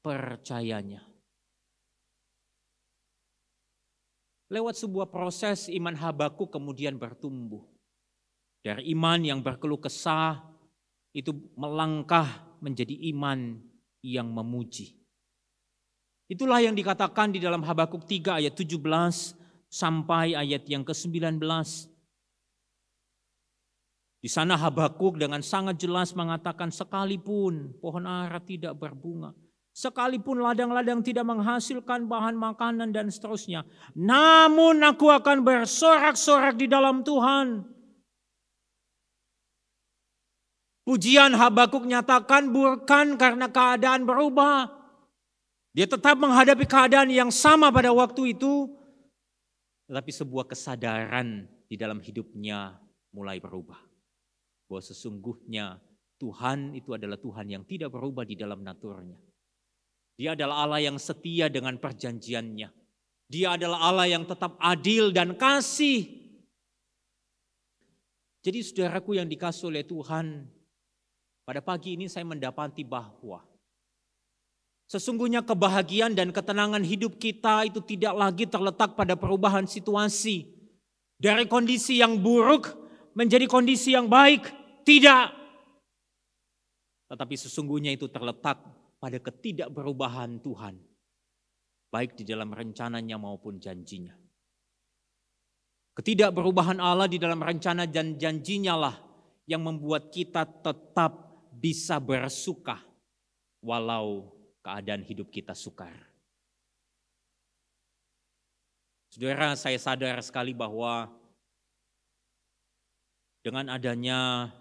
percayanya. Lewat sebuah proses iman Habakuk kemudian bertumbuh. Dari iman yang berkeluh kesah itu melangkah menjadi iman yang memuji. Itulah yang dikatakan di dalam Habakuk 3 ayat 17 sampai ayat yang ke-19. Di sana Habakuk dengan sangat jelas mengatakan sekalipun pohon ara tidak berbunga, sekalipun ladang-ladang tidak menghasilkan bahan makanan dan seterusnya, namun aku akan bersorak-sorak di dalam Tuhan. Pujian Habakuk nyatakan bukan karena keadaan berubah. Dia tetap menghadapi keadaan yang sama pada waktu itu, tetapi sebuah kesadaran di dalam hidupnya mulai berubah. Bahwa sesungguhnya Tuhan itu adalah Tuhan yang tidak berubah di dalam naturnya. Dia adalah Allah yang setia dengan perjanjiannya. Dia adalah Allah yang tetap adil dan kasih. Jadi saudaraku yang dikasihi oleh Tuhan, pada pagi ini saya mendapati bahwa sesungguhnya kebahagiaan dan ketenangan hidup kita itu tidak lagi terletak pada perubahan situasi. Dari kondisi yang buruk menjadi kondisi yang baik, tidak. Tetapi sesungguhnya itu terletak pada ketidakberubahan Tuhan. Baik di dalam rencananya maupun janjinya. Ketidakberubahan Allah di dalam rencana dan janjinya lah yang membuat kita tetap bisa bersuka walau keadaan hidup kita sukar. Saudara, saya sadar sekali bahwa dengan adanya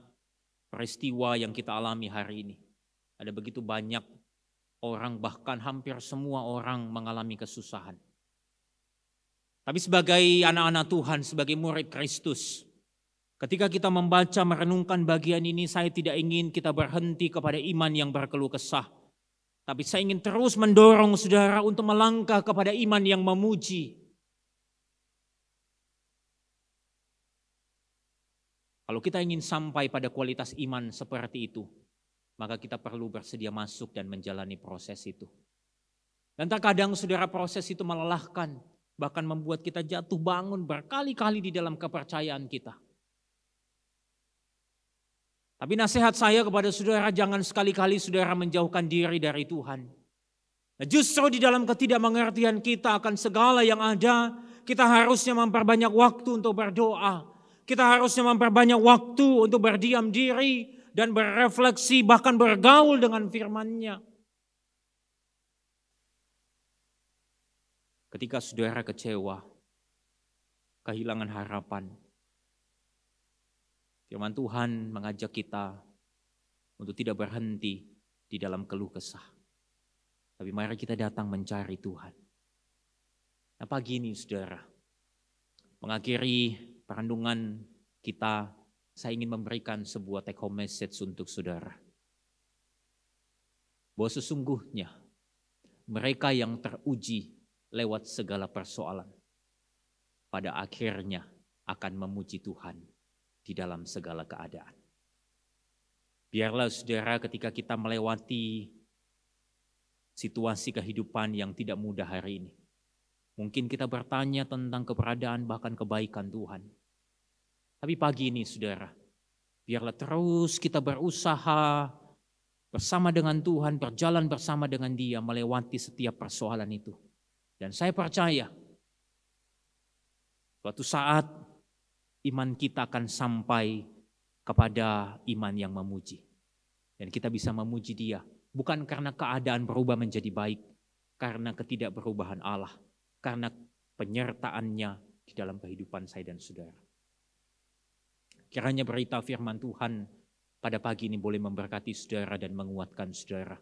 peristiwa yang kita alami hari ini, ada begitu banyak orang, bahkan hampir semua orang mengalami kesusahan. Tapi sebagai anak-anak Tuhan, sebagai murid Kristus, ketika kita membaca, merenungkan bagian ini, saya tidak ingin kita berhenti kepada iman yang berkeluh kesah. Tapi saya ingin terus mendorong saudara untuk melangkah kepada iman yang memuji. Kalau kita ingin sampai pada kualitas iman seperti itu, maka kita perlu bersedia masuk dan menjalani proses itu. Dan terkadang saudara proses itu melelahkan, bahkan membuat kita jatuh bangun berkali-kali di dalam kepercayaan kita. Tapi nasihat saya kepada saudara, jangan sekali-kali saudara menjauhkan diri dari Tuhan. Nah, justru di dalam ketidakmengertian kita akan segala yang ada, kita harusnya memperbanyak waktu untuk berdoa. Kita harusnya memperbanyak waktu untuk berdiam diri dan berefleksi, bahkan bergaul dengan firman-Nya. Ketika saudara kecewa, kehilangan harapan, Firman Tuhan mengajak kita untuk tidak berhenti di dalam keluh kesah. Tapi mari kita datang mencari Tuhan. Nah, pagi ini saudara, mengakhiri perenungan kita, saya ingin memberikan sebuah take home message untuk saudara. Bahwa sesungguhnya mereka yang teruji lewat segala persoalan, pada akhirnya akan memuji Tuhan di dalam segala keadaan. Biarlah saudara, ketika kita melewati situasi kehidupan yang tidak mudah hari ini, mungkin kita bertanya tentang keberadaan bahkan kebaikan Tuhan. Tapi pagi ini saudara, biarlah terus kita berusaha bersama dengan Tuhan, berjalan bersama dengan Dia, melewati setiap persoalan itu. Dan saya percaya, suatu saat iman kita akan sampai kepada iman yang memuji. Dan kita bisa memuji Dia, bukan karena keadaan berubah menjadi baik, karena ketidakberubahan Allah, karena penyertaannya di dalam kehidupan saya dan saudara. Kiranya berita firman Tuhan pada pagi ini boleh memberkati saudara dan menguatkan saudara.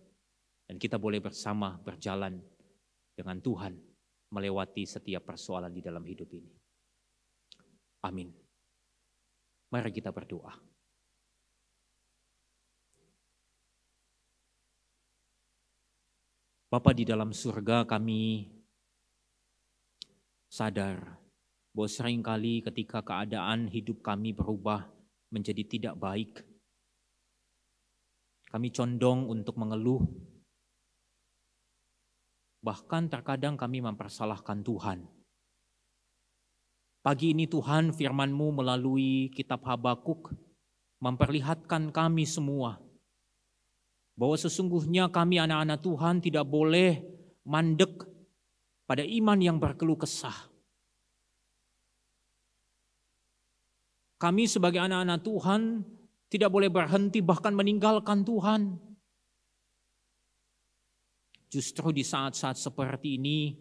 Dan kita boleh bersama berjalan dengan Tuhan melewati setiap persoalan di dalam hidup ini. Amin. Mari kita berdoa. Bapa di dalam surga, kami sadar bahwa seringkali ketika keadaan hidup kami berubah menjadi tidak baik, kami condong untuk mengeluh, bahkan terkadang kami mempersalahkan Tuhan. Pagi ini Tuhan, firman-Mu melalui kitab Habakuk memperlihatkan kami semua bahwa sesungguhnya kami anak-anak Tuhan tidak boleh mandek pada iman yang berkeluh kesah. Kami sebagai anak-anak Tuhan tidak boleh berhenti bahkan meninggalkan Tuhan. Justru di saat-saat seperti ini,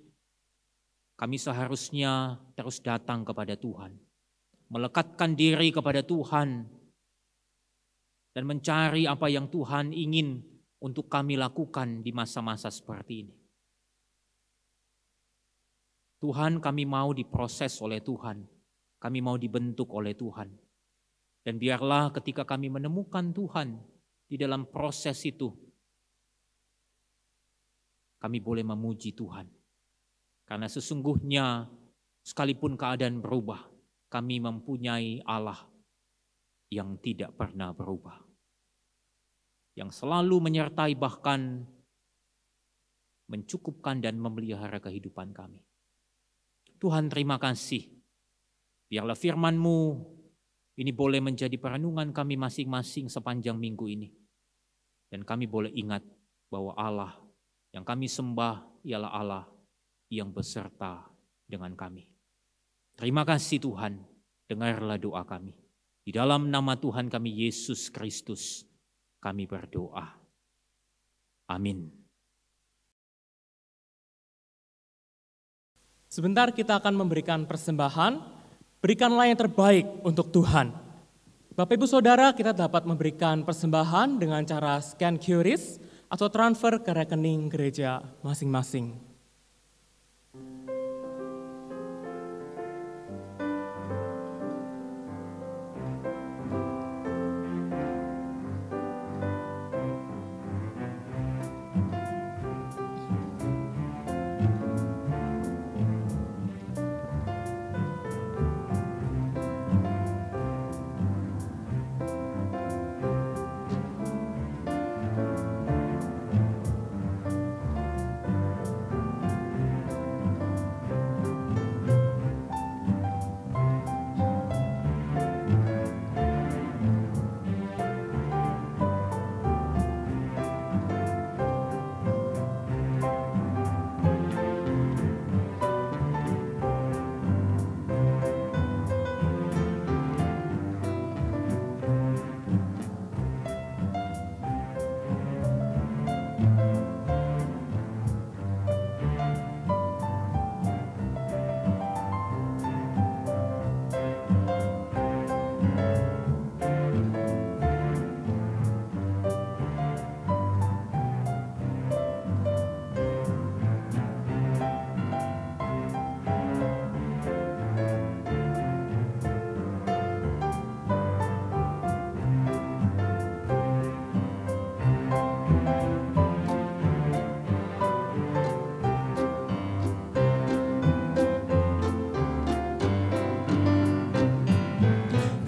kami seharusnya terus datang kepada Tuhan, melekatkan diri kepada Tuhan, dan mencari apa yang Tuhan ingin untuk kami lakukan di masa-masa seperti ini. Tuhan, kami mau diproses oleh Tuhan, kami mau dibentuk oleh Tuhan. Dan biarlah ketika kami menemukan Tuhan di dalam proses itu, kami boleh memuji Tuhan. Karena sesungguhnya sekalipun keadaan berubah, kami mempunyai Allah yang tidak pernah berubah. Yang selalu menyertai bahkan mencukupkan dan memelihara kehidupan kami. Tuhan, terima kasih. Biarlah firman-Mu ini boleh menjadi perenungan kami masing-masing sepanjang minggu ini. Dan kami boleh ingat bahwa Allah yang kami sembah ialah Allah yang beserta dengan kami. Terima kasih Tuhan, dengarlah doa kami. Di dalam nama Tuhan kami Yesus Kristus, kami berdoa. Amin. Sebentar kita akan memberikan persembahan. Berikanlah yang terbaik untuk Tuhan. Bapak Ibu Saudara, kita dapat memberikan persembahan dengan cara scan QRIS atau transfer ke rekening gereja masing-masing.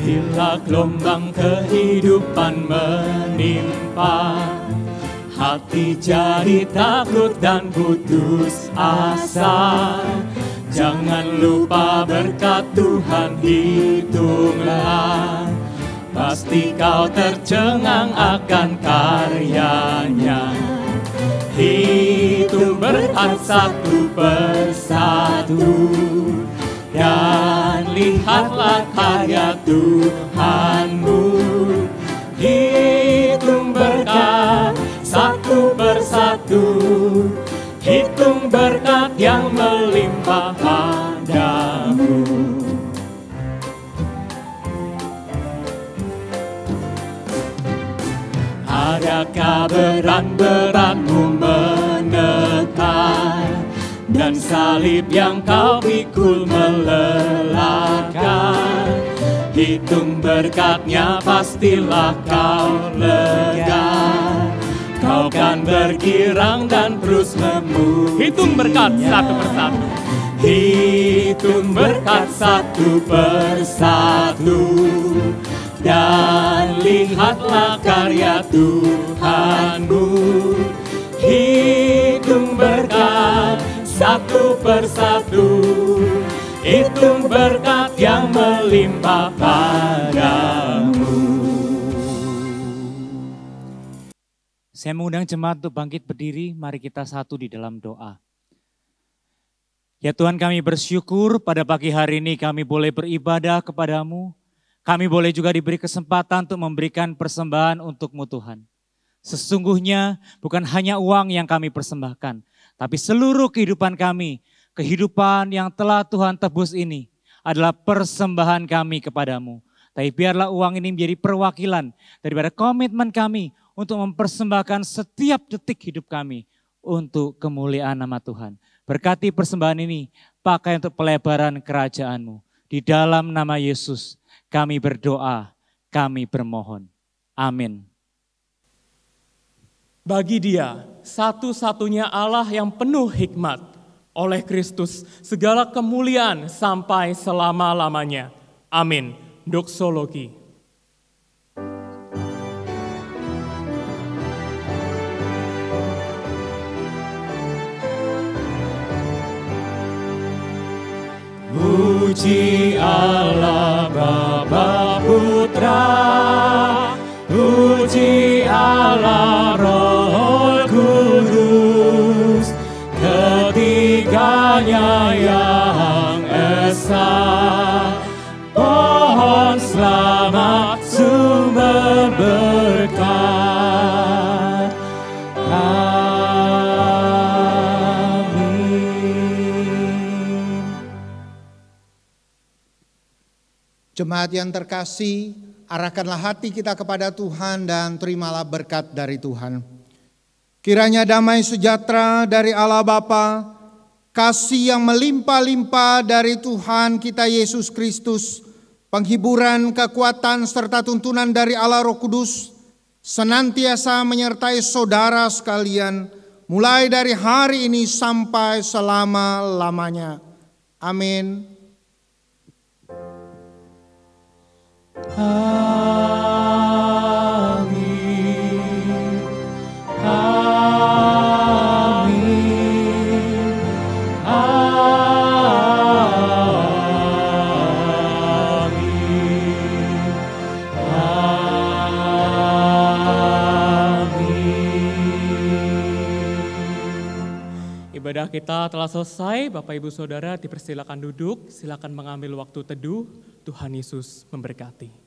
Bila gelombang kehidupan menimpa, hati jadi takut dan putus asa. Jangan lupa berkat Tuhan hitunglah, pasti kau tercengang akan karyanya. Hitung berkat satu persatu, dan lihatlah karya Tuhanmu. Hitung berkat satu persatu, hitung berkat yang melimpah padamu. Adakah berat-beratmu menekan, dan salib yang kau pikul melelahkan? Hitung berkatnya, pastilah kau lega. Kau kan bergirang dan terus memujinya. Hitung berkat satu persatu. Hitung berkat satu persatu, dan lihatlah karya Tuhanmu. Hitung berkat satu persatu, hitung berkat yang melimpah padamu. Saya mengundang jemaat untuk bangkit berdiri, mari kita satu di dalam doa. Ya Tuhan, kami bersyukur pada pagi hari ini kami boleh beribadah kepadamu. Kami boleh juga diberi kesempatan untuk memberikan persembahan untuk-Mu Tuhan. Sesungguhnya bukan hanya uang yang kami persembahkan, tapi seluruh kehidupan kami, kehidupan yang telah Tuhan tebus ini adalah persembahan kami kepadamu. Tapi biarlah uang ini menjadi perwakilan daripada komitmen kami untuk mempersembahkan setiap detik hidup kami untuk kemuliaan nama Tuhan. Berkati persembahan ini, pakai untuk pelebaran kerajaan-Mu. Di dalam nama Yesus kami berdoa, kami bermohon. Amin. Bagi Dia, satu-satunya Allah yang penuh hikmat, oleh Kristus segala kemuliaan sampai selama-lamanya. Amin. Doksologi. Puji Allah Bapa Putra, puji Allah Roh Kudus, ketiganya yang esa. Pohon selamat sumber berkat. Jemaat yang terkasih, arahkanlah hati kita kepada Tuhan dan terimalah berkat dari Tuhan. Kiranya damai sejahtera dari Allah Bapa, kasih yang melimpah-limpah dari Tuhan kita Yesus Kristus, penghiburan, kekuatan, serta tuntunan dari Allah Roh Kudus, senantiasa menyertai saudara sekalian, mulai dari hari ini sampai selama-lamanya. Amin. Amin. Amin. Amin. Ibadah kita telah selesai. Bapak Ibu Saudara dipersilakan duduk, silakan mengambil waktu teduh. Tuhan Yesus memberkati.